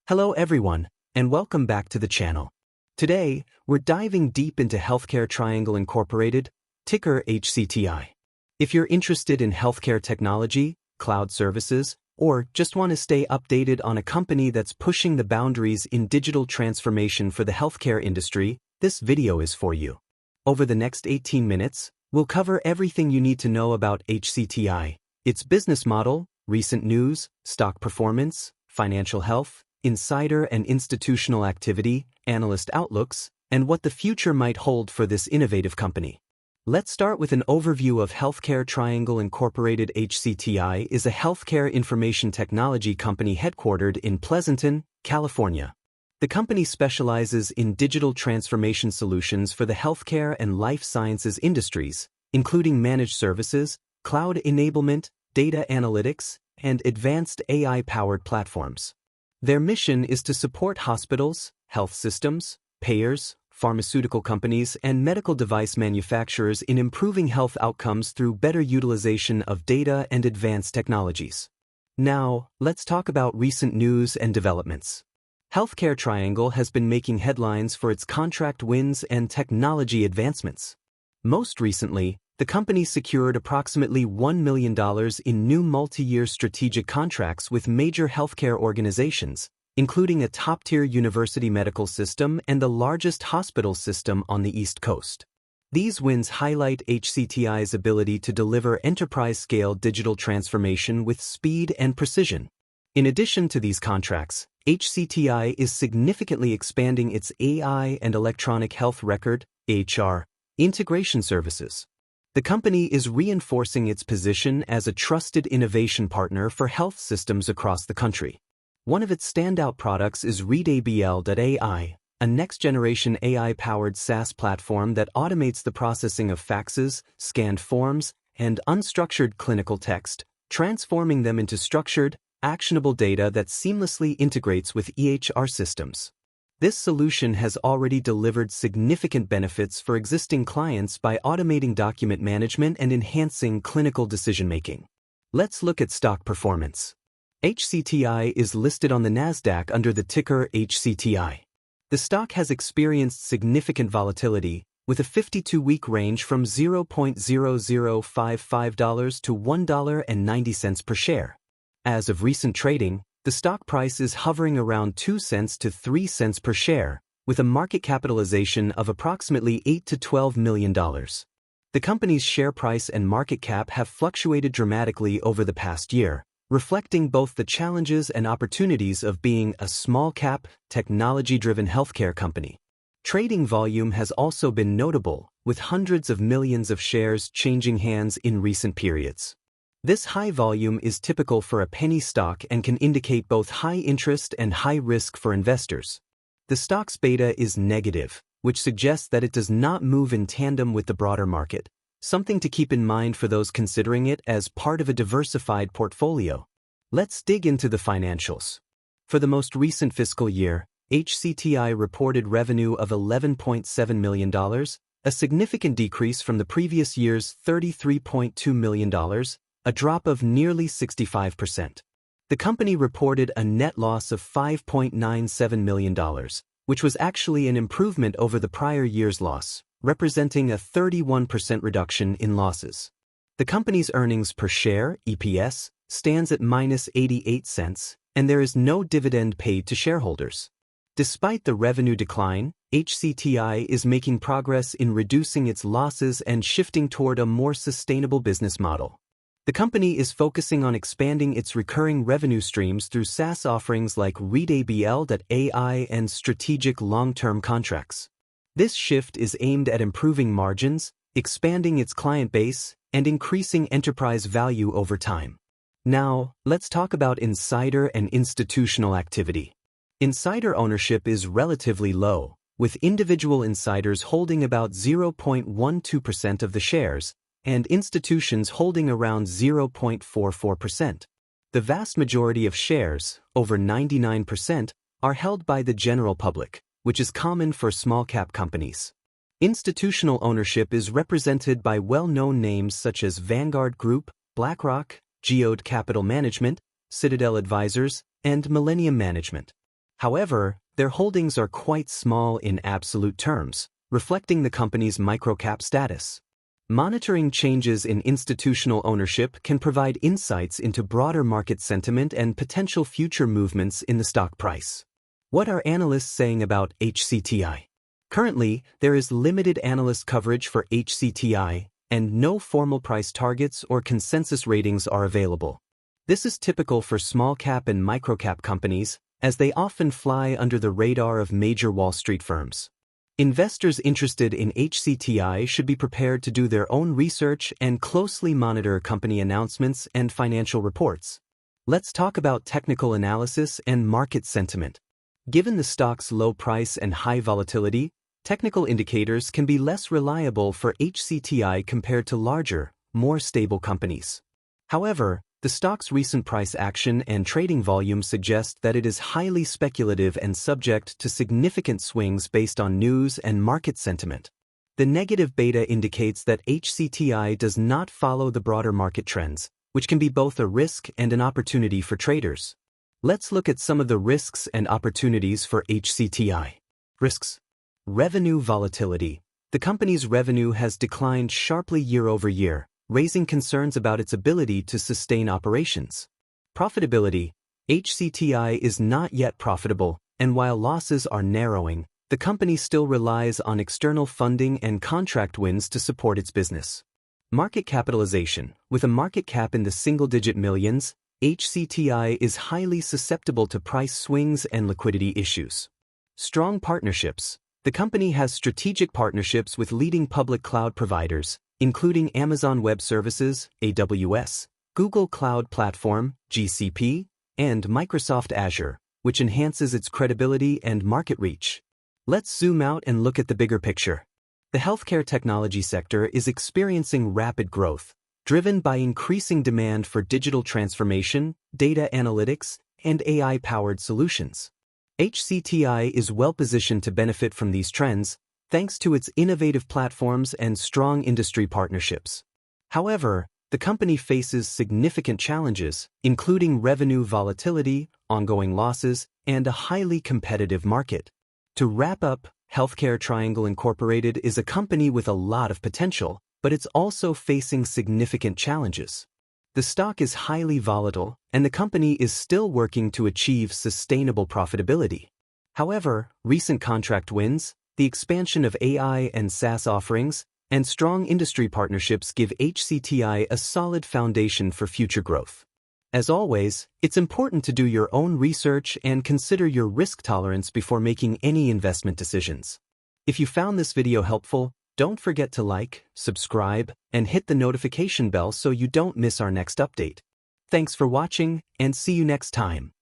Hello everyone, and welcome back to the channel. Today, we're diving deep into Healthcare Triangle Incorporated, ticker HCTI. If you're interested in healthcare technology, cloud services, or just want to stay updated on a company that's pushing the boundaries in digital transformation for the healthcare industry, this video is for you. Over the next 18 minutes, we'll cover everything you need to know about HCTI, its business model, recent news, stock performance, financial health, insider and institutional activity, analyst outlooks, and what the future might hold for this innovative company. Let's start with an overview of Healthcare Triangle Incorporated. HCTI is a healthcare information technology company headquartered in Pleasanton, California. The company specializes in digital transformation solutions for the healthcare and life sciences industries, including managed services, cloud enablement, data analytics, and advanced AI-powered platforms. Their mission is to support hospitals, health systems, payers, pharmaceutical companies, and medical device manufacturers in improving health outcomes through better utilization of data and advanced technologies. Now, let's talk about recent news and developments. Healthcare Triangle has been making headlines for its contract wins and technology advancements. Most recently, the company secured approximately $1 million in new multi-year strategic contracts with major healthcare organizations, including a top-tier university medical system and the largest hospital system on the East Coast. These wins highlight HCTI's ability to deliver enterprise-scale digital transformation with speed and precision. In addition to these contracts, HCTI is significantly expanding its AI and electronic health record (EHR) integration services. The company is reinforcing its position as a trusted innovation partner for health systems across the country. One of its standout products is ReadABL.ai, a next-generation AI-powered SaaS platform that automates the processing of faxes, scanned forms, and unstructured clinical text, transforming them into structured, actionable data that seamlessly integrates with EHR systems. This solution has already delivered significant benefits for existing clients by automating document management and enhancing clinical decision-making. Let's look at stock performance. HCTI is listed on the NASDAQ under the ticker HCTI. The stock has experienced significant volatility, with a 52-week range from $0.0055 to $1.90 per share. As of recent trading, the stock price is hovering around 2 cents to 3 cents per share, with a market capitalization of approximately $8 to $12 million. The company's share price and market cap have fluctuated dramatically over the past year, reflecting both the challenges and opportunities of being a small-cap, technology-driven healthcare company. Trading volume has also been notable, with hundreds of millions of shares changing hands in recent periods. This high volume is typical for a penny stock and can indicate both high interest and high risk for investors. The stock's beta is negative, which suggests that it does not move in tandem with the broader market, something to keep in mind for those considering it as part of a diversified portfolio. Let's dig into the financials. For the most recent fiscal year, HCTI reported revenue of $11.7 million, a significant decrease from the previous year's $33.2 million, a drop of nearly 65%. The company reported a net loss of $5.97 million, which was actually an improvement over the prior year's loss, representing a 31% reduction in losses. The company's earnings per share, EPS, stands at -88 cents, and there is no dividend paid to shareholders. Despite the revenue decline, HCTI is making progress in reducing its losses and shifting toward a more sustainable business model. The company is focusing on expanding its recurring revenue streams through SaaS offerings like ReadABL.ai and strategic long-term contracts. This shift is aimed at improving margins, expanding its client base, and increasing enterprise value over time. Now, let's talk about insider and institutional activity. Insider ownership is relatively low, with individual insiders holding about 0.12% of the shares, and institutions holding around 0.44%. The vast majority of shares, over 99%, are held by the general public, which is common for small-cap companies. Institutional ownership is represented by well-known names such as Vanguard Group, BlackRock, Geode Capital Management, Citadel Advisors, and Millennium Management. However, their holdings are quite small in absolute terms, reflecting the company's microcap status. Monitoring changes in institutional ownership can provide insights into broader market sentiment and potential future movements in the stock price. What are analysts saying about HCTI? Currently, there is limited analyst coverage for HCTI, and no formal price targets or consensus ratings are available. This is typical for small-cap and microcap companies, as they often fly under the radar of major Wall Street firms. Investors interested in HCTI should be prepared to do their own research and closely monitor company announcements and financial reports. Let's talk about technical analysis and market sentiment. Given the stock's low price and high volatility, technical indicators can be less reliable for HCTI compared to larger, more stable companies. However, the stock's recent price action and trading volume suggest that it is highly speculative and subject to significant swings based on news and market sentiment. The negative beta indicates that HCTI does not follow the broader market trends, which can be both a risk and an opportunity for traders. Let's look at some of the risks and opportunities for HCTI. Risks. Revenue volatility. The company's revenue has declined sharply year over year, raising concerns about its ability to sustain operations. Profitability. HCTI is not yet profitable, and while losses are narrowing, the company still relies on external funding and contract wins to support its business. Market capitalization. With a market cap in the single-digit millions, HCTI is highly susceptible to price swings and liquidity issues. Strong partnerships. The company has strategic partnerships with leading public cloud providers, including Amazon Web Services, AWS, Google Cloud Platform, GCP, and Microsoft Azure, which enhances its credibility and market reach. Let's zoom out and look at the bigger picture. The healthcare technology sector is experiencing rapid growth, driven by increasing demand for digital transformation, data analytics, and AI-powered solutions. HCTI is well-positioned to benefit from these trends, thanks to its innovative platforms and strong industry partnerships. However, the company faces significant challenges, including revenue volatility, ongoing losses, and a highly competitive market. To wrap up, Healthcare Triangle Incorporated is a company with a lot of potential, but it's also facing significant challenges. The stock is highly volatile, and the company is still working to achieve sustainable profitability. However, recent contract wins, the expansion of AI and SaaS offerings, and strong industry partnerships give HCTI a solid foundation for future growth. As always, it's important to do your own research and consider your risk tolerance before making any investment decisions. If you found this video helpful, don't forget to like, subscribe, and hit the notification bell so you don't miss our next update. Thanks for watching, and see you next time.